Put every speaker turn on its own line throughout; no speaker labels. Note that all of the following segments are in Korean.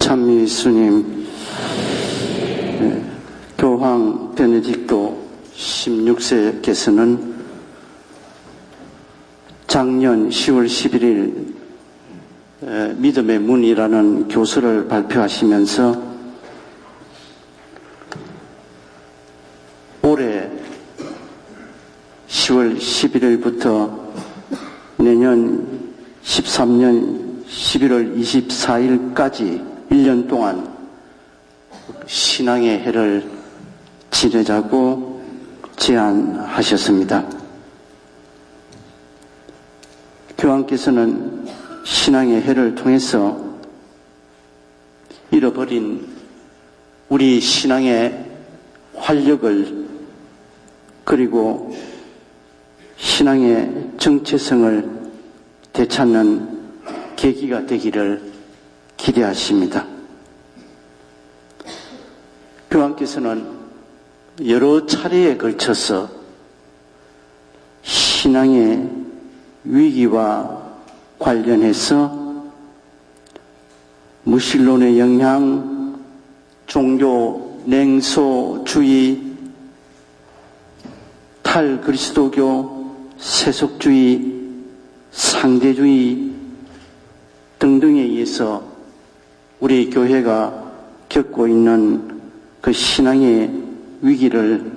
찬미 예수님, 교황 베네딕토 16세께서는 작년 10월 11일 믿음의 문이라는 교서를 발표하시면서 올해 10월 11일부터 내년 13년 11월 24일까지 1년 동안 신앙의 해를 지내자고 제안하셨습니다. 교황께서는 신앙의 해를 통해서 잃어버린 우리 신앙의 활력을 그리고 신앙의 정체성을 되찾는 계기가 되기를 기대하십니다. 교황께서는 여러 차례에 걸쳐서 신앙의 위기와 관련해서 무신론의 영향, 종교 냉소주의, 탈그리스도교, 세속주의, 상대주의 등등에 의해서 우리 교회가 겪고 있는 그 신앙의 위기를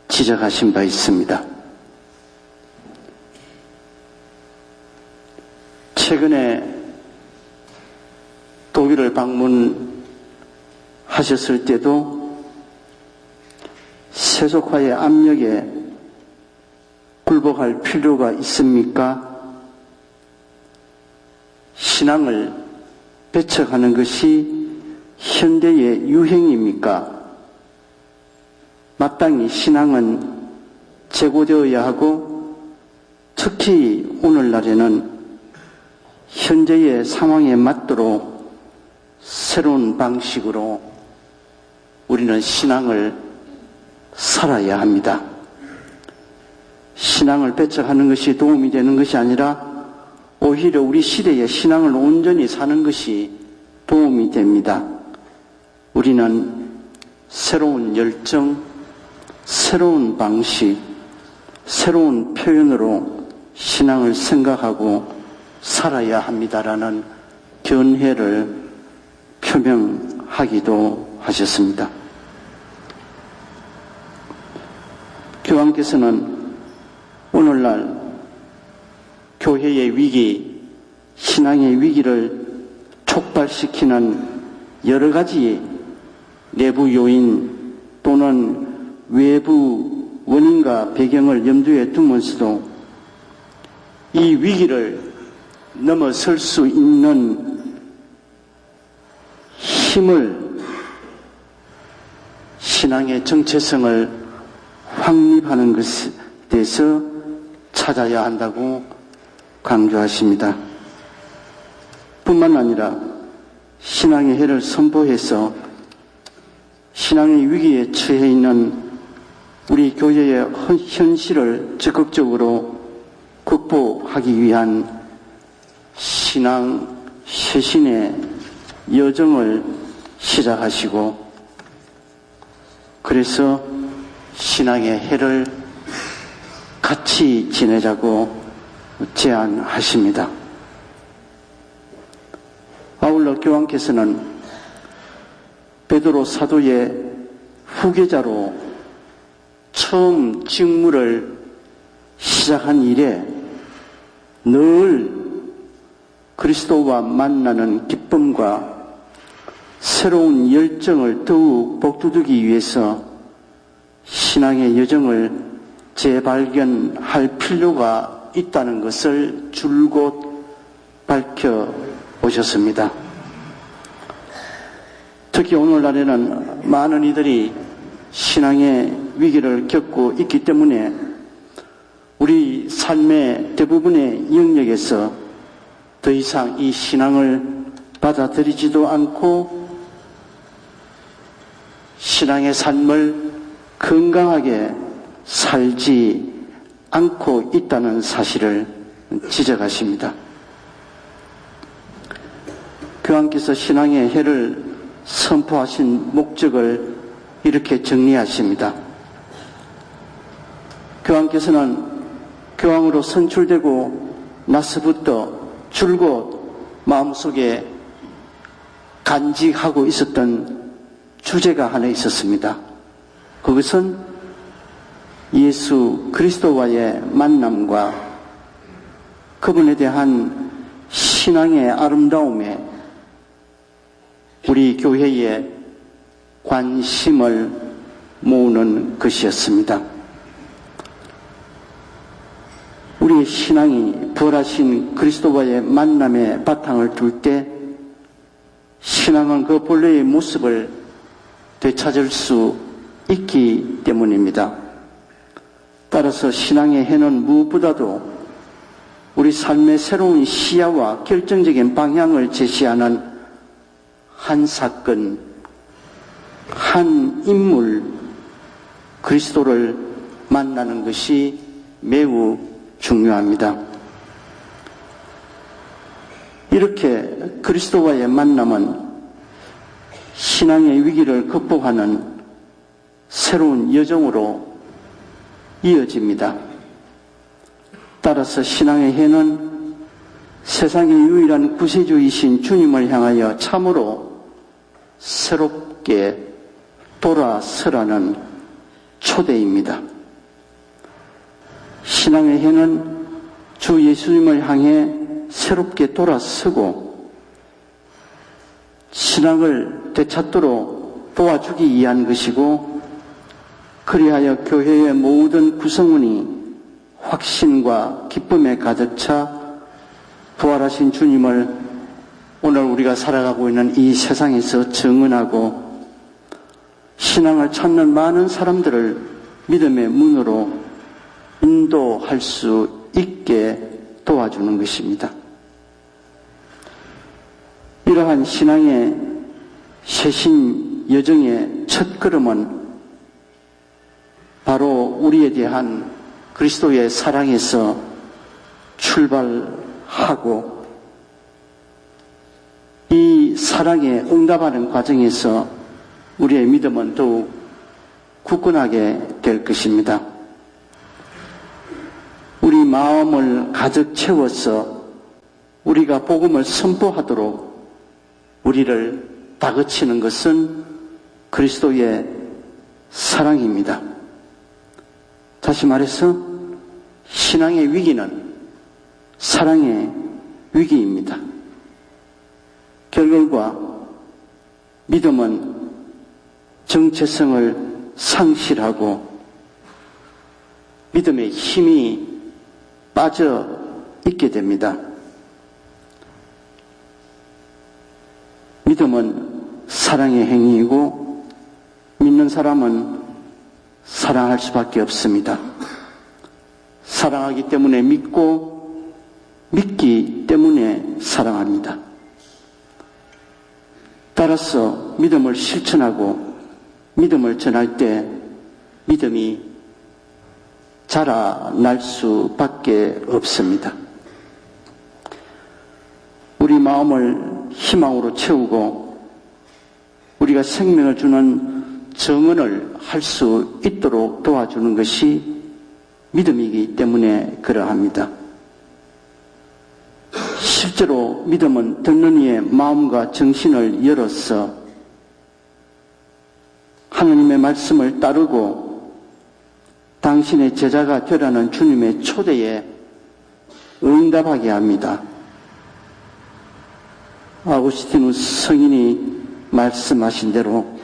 지적하신 바 있습니다. 최근에 독일을 방문하셨을 때도 세속화의 압력에 굴복할 필요가 있습니까? 신앙을 배척하는 것이 현대의 유행입니까? 마땅히 신앙은 제고되어야 하고 특히 오늘날에는 현재의 상황에 맞도록 새로운 방식으로 우리는 신앙을 살아야 합니다. 신앙을 배척하는 것이 도움이 되는 것이 아니라 오히려 우리 시대에 신앙을 온전히 사는 것이 도움이 됩니다. 우리는 새로운 열정, 새로운 방식, 새로운 표현으로 신앙을 생각하고 살아야 합니다라는 견해를 표명하기도 하셨습니다. 교황께서는 오늘날 교회의 위기, 신앙의 위기를 촉발시키는 여러 가지 내부 요인 또는 외부 원인과 배경을 염두에 두면서도 이 위기를 넘어설 수 있는 힘을, 신앙의 정체성을 확립하는 것에 대해서 찾아야 한다고 강조하십니다. 뿐만 아니라 신앙의 해를 선포해서 신앙의 위기에 처해 있는 우리 교회의 현실을 적극적으로 극복하기 위한 신앙 쇄신의 여정을 시작하시고 그래서 신앙의 해를 같이 지내자고 제안하십니다. 아울러 교황께서는 베드로 사도의 후계자로 처음 직무를 시작한 이래 늘 그리스도와 만나는 기쁨과 새로운 열정을 더욱 복돋우기 위해서 신앙의 여정을 재발견할 필요가 있다는 것을 줄곧 밝혀오셨습니다. 특히 오늘날에는 많은 이들이 신앙의 위기를 겪고 있기 때문에 우리 삶의 대부분의 영역에서 더 이상 이 신앙을 받아들이지도 않고 신앙의 삶을 건강하게 살지 않고 있다는 사실을 지적하십니다. 교황께서 신앙의 해를 선포하신 목적을 이렇게 정리하십니다. 교황께서는 교황으로 선출되고 나서부터 줄곧 마음속에 간직하고 있었던 주제가 하나 있었습니다. 그것은 예수 그리스도와의 만남과 그분에 대한 신앙의 아름다움에 우리 교회의 관심을 모으는 것이었습니다. 우리의 신앙이 부활하신 그리스도와의 만남에 바탕을 둘 때 신앙은 그 본래의 모습을 되찾을 수 있기 때문입니다. 따라서 신앙의 해는 무엇보다도 우리 삶의 새로운 시야와 결정적인 방향을 제시하는 한 사건, 한 인물, 그리스도를 만나는 것이 매우 중요합니다. 이렇게 그리스도와의 만남은 신앙의 위기를 극복하는 새로운 여정으로 이어집니다. 따라서 신앙의 해는 세상의 유일한 구세주이신 주님을 향하여 참으로 새롭게 돌아서라는 초대입니다. 신앙의 해는 주 예수님을 향해 새롭게 돌아서고 신앙을 되찾도록 도와주기 위한 것이고, 그리하여 교회의 모든 구성원이 확신과 기쁨에 가득 차 부활하신 주님을 오늘 우리가 살아가고 있는 이 세상에서 증언하고 신앙을 찾는 많은 사람들을 믿음의 문으로 인도할 수 있게 도와주는 것입니다. 이러한 신앙의 쇄신 여정의 첫걸음은 바로 우리에 대한 그리스도의 사랑에서 출발하고 이 사랑에 응답하는 과정에서 우리의 믿음은 더욱 굳건하게 될 것입니다. 우리 마음을 가득 채워서 우리가 복음을 선포하도록 우리를 다그치는 것은 그리스도의 사랑입니다. 다시 말해서 신앙의 위기는 사랑의 위기입니다. 결과 믿음은 정체성을 상실하고 믿음의 힘이 빠져 있게 됩니다. 믿음은 사랑의 행위이고 믿는 사람은 사랑할 수밖에 없습니다. 사랑하기 때문에 믿고 믿기 때문에 사랑합니다. 따라서 믿음을 실천하고 믿음을 전할 때 믿음이 자라날 수밖에 없습니다. 우리 마음을 희망으로 채우고 우리가 생명을 주는 정언을 할 수 있도록 도와주는 것이 믿음이기 때문에 그러합니다. 실제로 믿음은 듣는 이의 마음과 정신을 열어서 하나님의 말씀을 따르고 당신의 제자가 되라는 주님의 초대에 응답하게 합니다. 아구스티누스 성인이 말씀하신 대로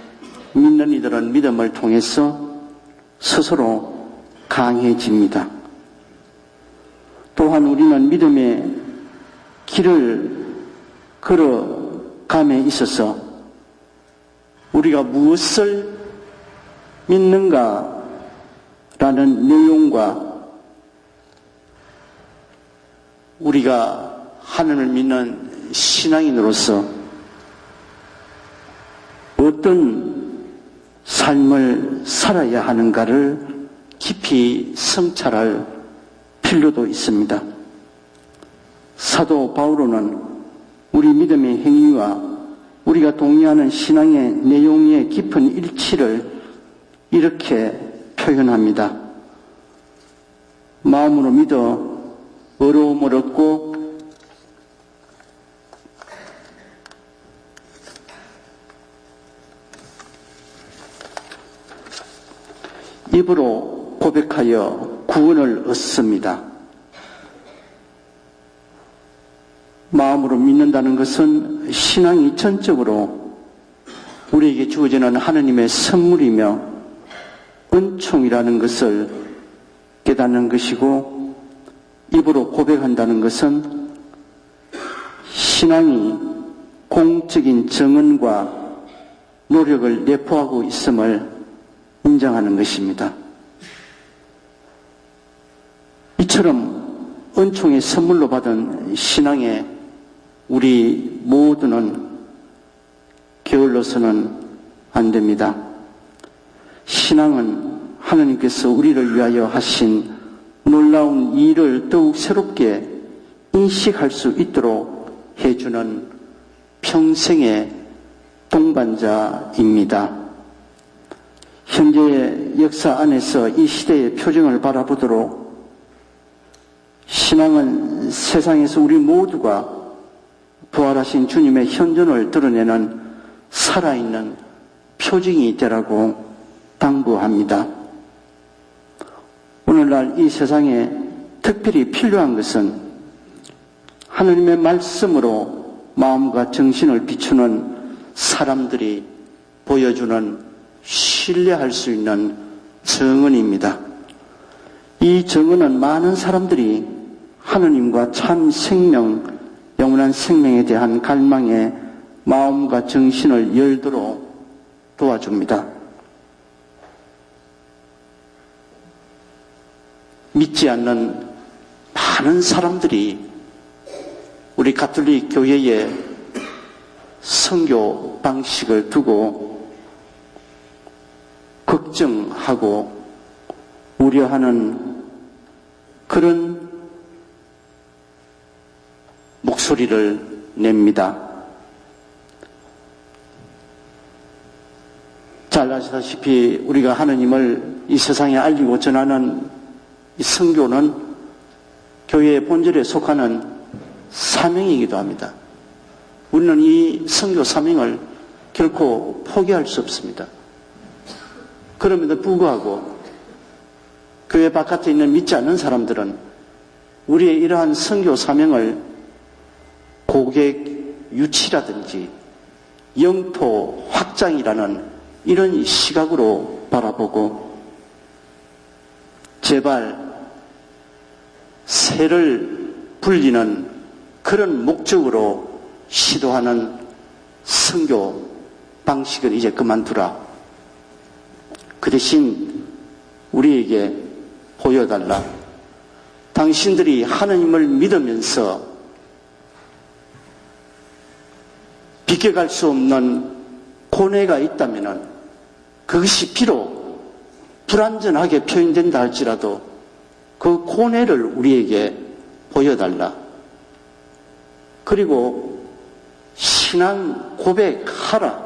믿는 이들은 믿음을 통해서 스스로 강해집니다. 또한 우리는 믿음의 길을 걸어감에 있어서 우리가 무엇을 믿는가라는 내용과 우리가 하나님을 믿는 신앙인으로서 어떤 삶을 살아야 하는가를 깊이 성찰할 필요도 있습니다. 사도 바울은 우리 믿음의 행위와 우리가 동의하는 신앙의 내용의 깊은 일치를 이렇게 표현합니다. 마음으로 믿어 어려움을 얻고 입으로 고백하여 구원을 얻습니다. 마음으로 믿는다는 것은 신앙이 전적으로 우리에게 주어지는 하느님의 선물이며 은총이라는 것을 깨닫는 것이고, 입으로 고백한다는 것은 신앙이 공적인 정언과 노력을 내포하고 있음을 인정하는 것입니다. 이처럼 은총의 선물로 받은 신앙에 우리 모두는 게을러서는 안 됩니다. 신앙은 하나님께서 우리를 위하여 하신 놀라운 일을 더욱 새롭게 인식할 수 있도록 해주는 평생의 동반자입니다. 현재의 역사 안에서 이 시대의 표정을 바라보도록 신앙은 세상에서 우리 모두가 부활하신 주님의 현존을 드러내는 살아있는 표징이 되라고 당부합니다. 오늘날 이 세상에 특별히 필요한 것은 하나님의 말씀으로 마음과 정신을 비추는 사람들이 보여주는 신뢰할 수 있는 정언입니다. 이 정언은 많은 사람들이 하느님과 참 생명, 영원한 생명에 대한 갈망에 마음과 정신을 열도록 도와줍니다. 믿지 않는 많은 사람들이 우리 가톨릭 교회의 선교 방식을 두고 걱정하고 우려하는 그런 목소리를 냅니다. 잘 아시다시피 우리가 하느님을 이 세상에 알리고 전하는 이 선교는 교회의 본질에 속하는 사명이기도 합니다. 우리는 이 선교 사명을 결코 포기할 수 없습니다. 그럼에도 불구하고 교회 바깥에 있는 믿지 않는 사람들은 우리의 이러한 선교 사명을 고객 유치라든지 영토 확장이라는 이런 시각으로 바라보고 제발 새를 불리는 그런 목적으로 시도하는 선교 방식을 이제 그만두라. 그 대신 우리에게 보여달라. 당신들이 하느님을 믿으면서 비껴갈 수 없는 고뇌가 있다면 그것이 비록 불완전하게 표현된다 할지라도 그 고뇌를 우리에게 보여달라. 그리고 신앙 고백하라.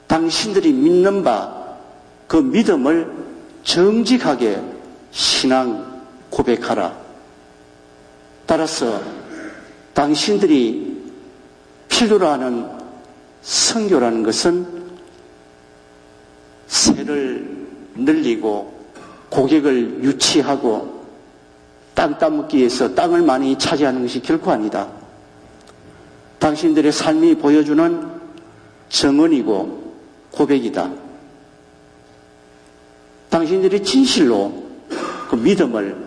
당신들이 믿는 바 그 믿음을 정직하게 신앙 고백하라. 따라서 당신들이 필요로 하는 선교라는 것은 새를 늘리고 고객을 유치하고 땅 따먹기 위해서 땅을 많이 차지하는 것이 결코 아니다. 당신들의 삶이 보여주는 정언이고 고백이다. 당신들이 진실로 그 믿음을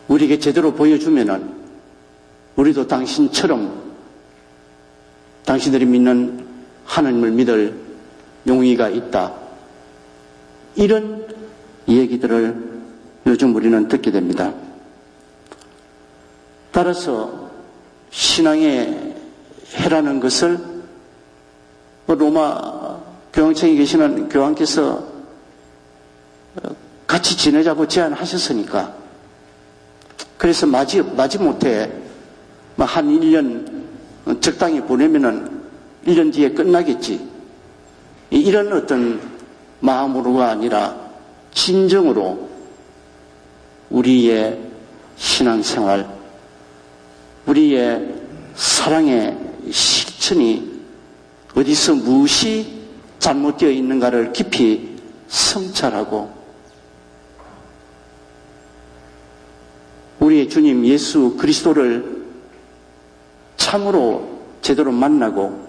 우리에게 제대로 보여주면은 우리도 당신처럼 당신들이 믿는 하나님을 믿을 용의가 있다. 이런 얘기들을 요즘 우리는 듣게 됩니다. 따라서 신앙의 해라는 것을 로마 교황청에 계시는 교황께서 같이 지내자고 제안하셨으니까 그래서 마지못해 한 1년 적당히 보내면은 1년 뒤에 끝나겠지. 이런 어떤 마음으로가 아니라 진정으로 우리의 신앙생활, 우리의 사랑의 실천이 어디서 무엇이 잘못되어 있는가를 깊이 성찰하고 우리의 주님 예수 그리스도를 참으로 제대로 만나고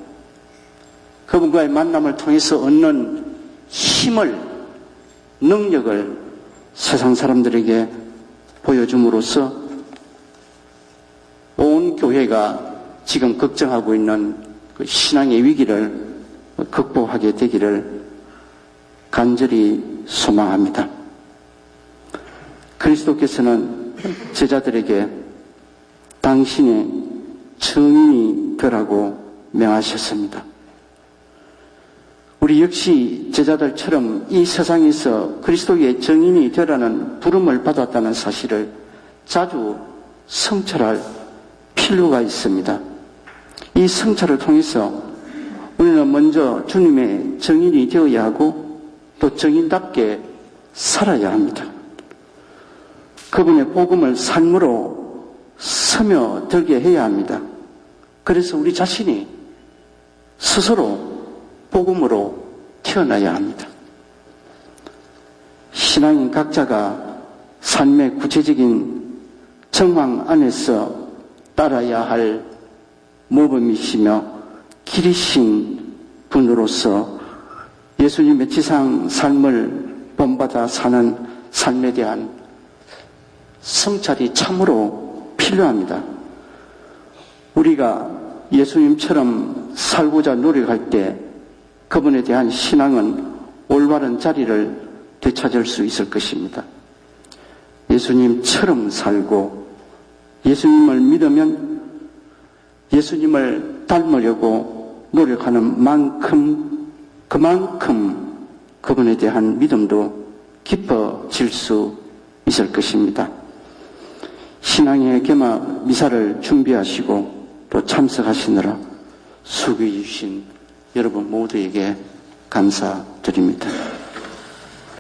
그분과의 만남을 통해서 얻는 힘을, 능력을 세상 사람들에게 보여줌으로써 온 교회가 지금 걱정하고 있는 그 신앙의 위기를 극복하게 되기를 간절히 소망합니다. 그리스도께서는 제자들에게 당신의 증인이 되라고 명하셨습니다. 우리 역시 제자들처럼 이 세상에서 그리스도의 증인이 되라는 부름을 받았다는 사실을 자주 성찰할 필요가 있습니다. 이 성찰을 통해서 우리는 먼저 주님의 증인이 되어야 하고 또 증인답게 살아야 합니다. 그분의 복음을 삶으로 스며들게 해야 합니다. 그래서 우리 자신이 스스로 복음으로 태어나야 합니다. 신앙인 각자가 삶의 구체적인 정황 안에서 따라야 할 모범이시며 길이신 분으로서 예수님의 지상 삶을 본받아 사는 삶에 대한 성찰이 참으로 필요합니다. 우리가 예수님처럼 살고자 노력할 때 그분에 대한 신앙은 올바른 자리를 되찾을 수 있을 것입니다. 예수님처럼 살고 예수님을 믿으면 예수님을 닮으려고 노력하는 만큼 그만큼 그분에 대한 믿음도 깊어질 수 있을 것입니다. 신앙의 개막 미사를 준비하시고 또 참석하시느라 수고해 주신 여러분 모두에게 감사드립니다.